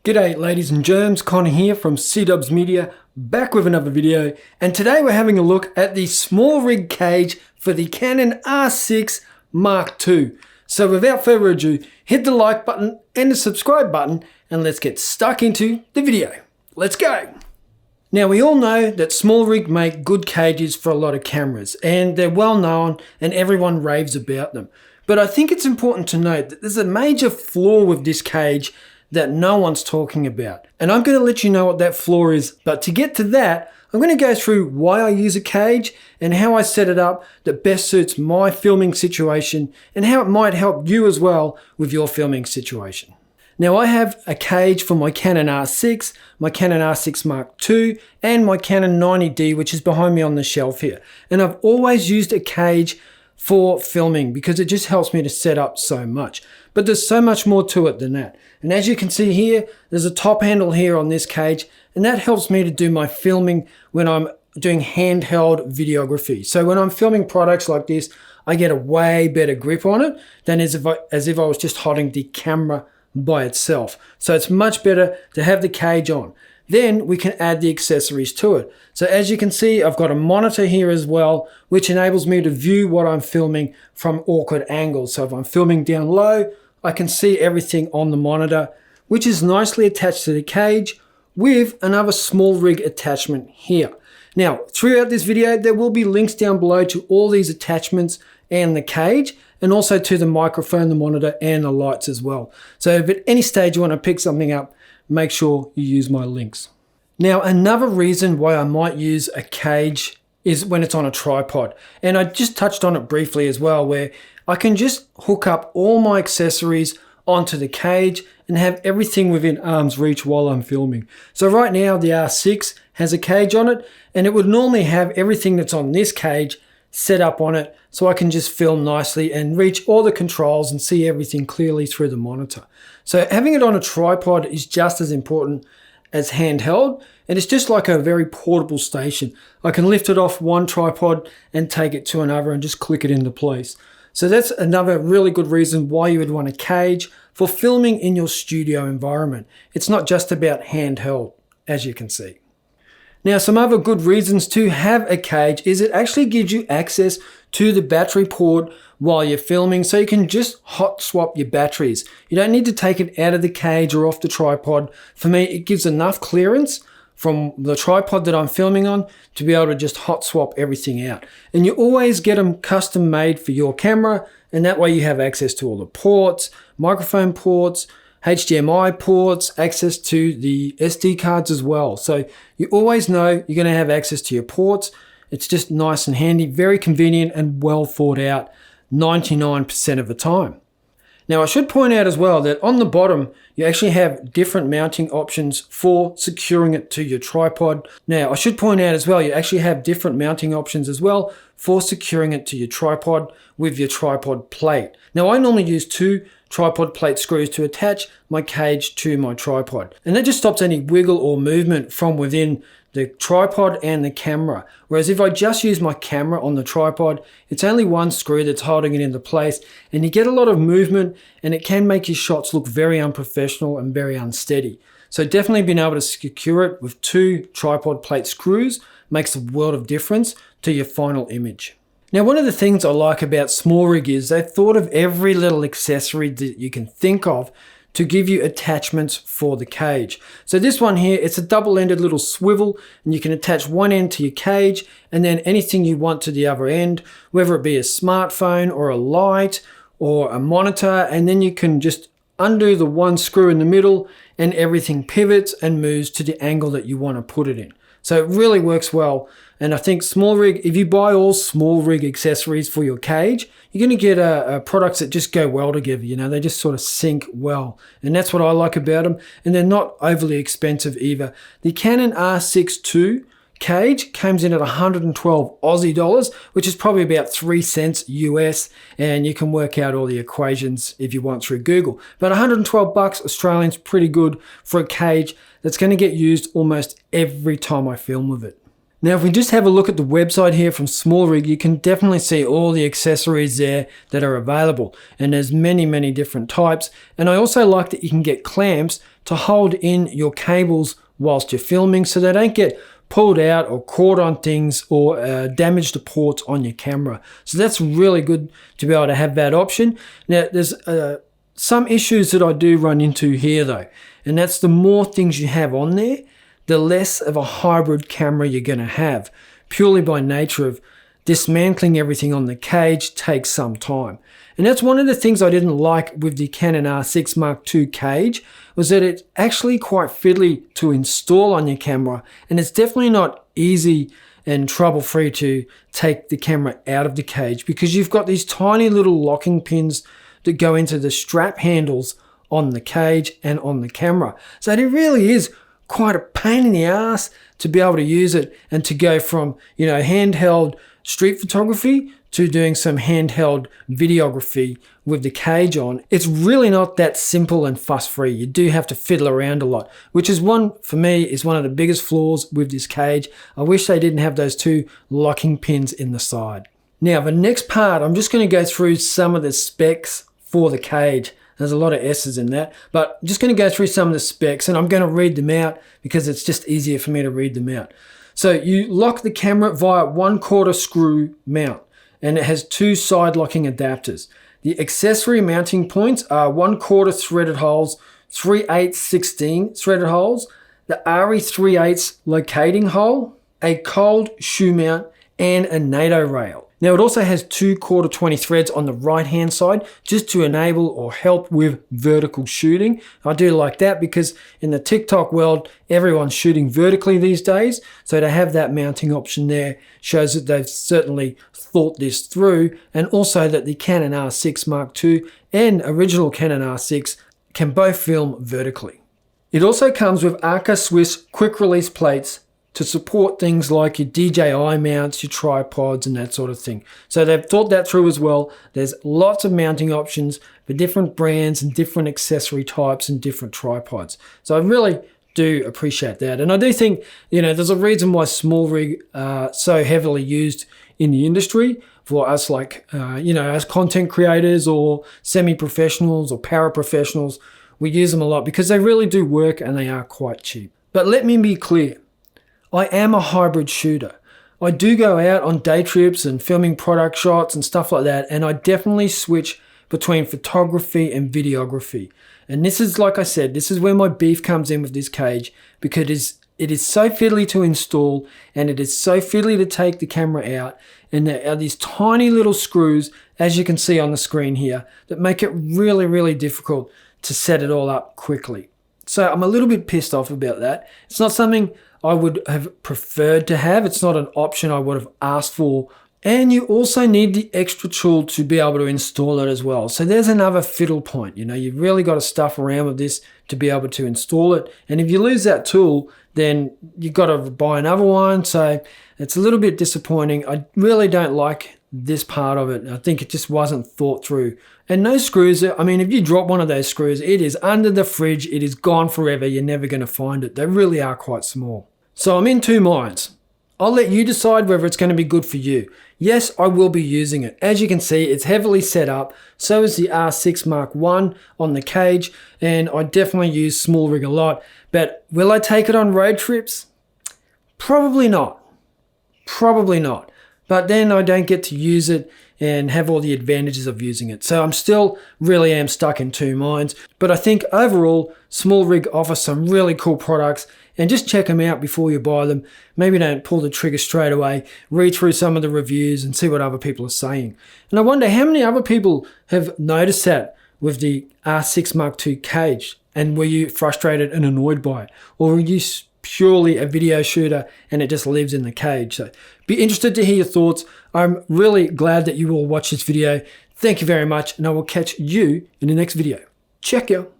G'day ladies and germs, Connor here from C-Dubs Media, back with another video, and today we're having a look at the small rig cage for the Canon R6 Mark II. So without further ado, hit the like button and the subscribe button and let's get stuck into the video. Let's go! Now we all know that small rig make good cages for a lot of cameras and they're well known and everyone raves about them. But I think it's important to note that there's a major flaw with this cage that no one's talking about. And I'm going to let you know what that flaw is. But to get to that, I'm going to go through why I use a cage and how I set it up that best suits my filming situation and how it might help you as well with your filming situation. Now I have a cage for my Canon R6, my Canon R6 Mark II, and my Canon 90D, which is behind me on the shelf here. And I've always used a cage for filming because it just helps me to set up so much. But there's so much more to it than that. And as you can see here, there's a top handle here on this cage, and that helps me to do my filming when I'm doing handheld videography. So when I'm filming products like this, I get a way better grip on it than as if I was just holding the camera by itself. So it's much better to have the cage on. Then we can add the accessories to it. So as you can see, I've got a monitor here as well, which enables me to view what I'm filming from awkward angles. So if I'm filming down low, I can see everything on the monitor, which is nicely attached to the cage with another small rig attachment here. Now, throughout this video, there will be links down below to all these attachments and the cage, and also to the microphone, the monitor, and the lights as well. So if at any stage you want to pick something up, make sure you use my links. Now, another reason why I might use a cage is when it's on a tripod. And I just touched on it briefly as well, where I can just hook up all my accessories onto the cage and have everything within arm's reach while I'm filming. So right now the R6 has a cage on it, and it would normally have everything that's on this cage set up on it so I can just film nicely and reach all the controls and see everything clearly through the monitor. So having it on a tripod is just as important as handheld, and it's just like a very portable station. I can lift it off one tripod and take it to another and just click it into place. So that's another really good reason why you would want a cage for filming in your studio environment. It's not just about handheld, as you can see. Now, some other good reasons to have a cage is it actually gives you access to the battery port while you're filming, so you can just hot swap your batteries. You don't need to take it out of the cage or off the tripod. For me, it gives enough clearance from the tripod that I'm filming on to be able to just hot swap everything out. And you always get them custom made for your camera, and that way you have access to all the ports, microphone ports, HDMI ports, access to the SD cards as well. So you always know you're going to have access to your ports. It's just nice and handy, very convenient and well thought out 99% of the time. Now I should point out as well that on the bottom you actually have different mounting options for securing it to your tripod. Now I should point out as well you actually have different mounting options as well for securing it to your tripod with your tripod plate. Now I normally use two tripod plate screws to attach my cage to my tripod, and that just stops any wiggle or movement from within the tripod and the camera. Whereas if I just use my camera on the tripod, it's only one screw that's holding it into place, and you get a lot of movement and it can make your shots look very unprofessional and very unsteady. So definitely being able to secure it with two tripod plate screws makes a world of difference to your final image. Now, one of the things I like about small rig is they've thought of every little accessory that you can think of to give you attachments for the cage. So this one here, it's a double-ended little swivel, and you can attach one end to your cage and then anything you want to the other end, whether it be a smartphone or a light or a monitor, and then you can just undo the one screw in the middle and everything pivots and moves to the angle that you want to put it in. So it really works well. And I think small rig, if you buy all small rig accessories for your cage, you're going to get products that just go well together. You know, they just sort of sync well. And that's what I like about them. And they're not overly expensive either. The Canon R6 II cage comes in at 112 Aussie dollars, which is probably about 3 cents US. And you can work out all the equations if you want through Google. But 112 bucks Australian's pretty good for a cage that's going to get used almost every time I film with it. Now, if we just have a look at the website here from SmallRig, you can definitely see all the accessories there that are available. And there's many, many different types. And I also like that you can get clamps to hold in your cables whilst you're filming so they don't get pulled out or caught on things or damage the ports on your camera. So that's really good to be able to have that option. Now, there's some issues that I do run into here though. And that's the more things you have on there, the less of a hybrid camera you're going to have, purely by nature of dismantling everything on the cage takes some time. And that's one of the things I didn't like with the Canon R6 Mark II cage, was that it's actually quite fiddly to install on your camera, and it's definitely not easy and trouble-free to take the camera out of the cage because you've got these tiny little locking pins that go into the strap handles on the cage and on the camera. So it really is quite a pain in the ass to be able to use it and to go from, you know, handheld street photography to doing some handheld videography with the cage on. It's really not that simple and fuss-free. You do have to fiddle around a lot, which is one of the biggest flaws with this cage. I wish they didn't have those two locking pins in the side. Now, the next part, I'm just going to go through some of the specs for the cage. There's a lot of S's in that, but I'm just going to go through some of the specs and I'm going to read them out because it's just easier for me to read them out. So you lock the camera via 1/4 screw mount, and it has two side locking adapters. The accessory mounting points are 1/4 threaded holes, 3/8 16 threaded holes, the RE 3/8 locating hole, a cold shoe mount, and a NATO rail. Now it also has 2 1/4 threads on the right hand side just to enable or help with vertical shooting. I do like that because in the TikTok world everyone's shooting vertically these days, so to have that mounting option there shows that they've certainly thought this through, and also that the Canon R6 Mark II and original Canon R6 can both film vertically. It also comes with Arca Swiss quick release plates to support things like your DJI mounts, your tripods, and that sort of thing. So they've thought that through as well. There's lots of mounting options for different brands and different accessory types and different tripods. So I really do appreciate that. And I do think, you know, there's a reason why SmallRig are so heavily used in the industry for us, like, you know, as content creators or semi-professionals or paraprofessionals. We use them a lot because they really do work and they are quite cheap. But let me be clear. I am a hybrid shooter. I do go out on day trips and filming product shots and stuff like that, and I definitely switch between photography and videography. And this is, like I said, this is where my beef comes in with this cage, because it is so fiddly to install and it is so fiddly to take the camera out, and there are these tiny little screws, as you can see on the screen here, that make it really, really difficult to set it all up quickly. So I'm a little bit pissed off about that. It's not something I would have preferred to have. It's not an option I would have asked for. And you also need the extra tool to be able to install it as well. So there's another fiddle point. You know, you've really got to stuff around with this to be able to install it. And if you lose that tool, then you've got to buy another one. So it's a little bit disappointing. I really don't like this part of it. I think it just wasn't thought through. And those screws, I mean, if you drop one of those screws, it is under the fridge. It is gone forever. You're never going to find it. They really are quite small. So I'm in two minds. I'll let you decide whether it's going to be good for you. Yes, I will be using it. As you can see, it's heavily set up. So is the R6 Mark I on the cage, and I definitely use SmallRig a lot. But will I take it on road trips? Probably not. Probably not. But then I don't get to use it and have all the advantages of using it. So I'm still really am stuck in two minds. But I think overall, SmallRig offers some really cool products, and just check them out before you buy them. Maybe don't pull the trigger straight away. Read through some of the reviews and see what other people are saying. And I wonder how many other people have noticed that with the R6 Mark II cage, and were you frustrated and annoyed by it? Or were you purely a video shooter and it just lives in the cage? So be interested to hear your thoughts. I'm really glad that you all watched this video. Thank you very much, and I will catch you in the next video. Check you.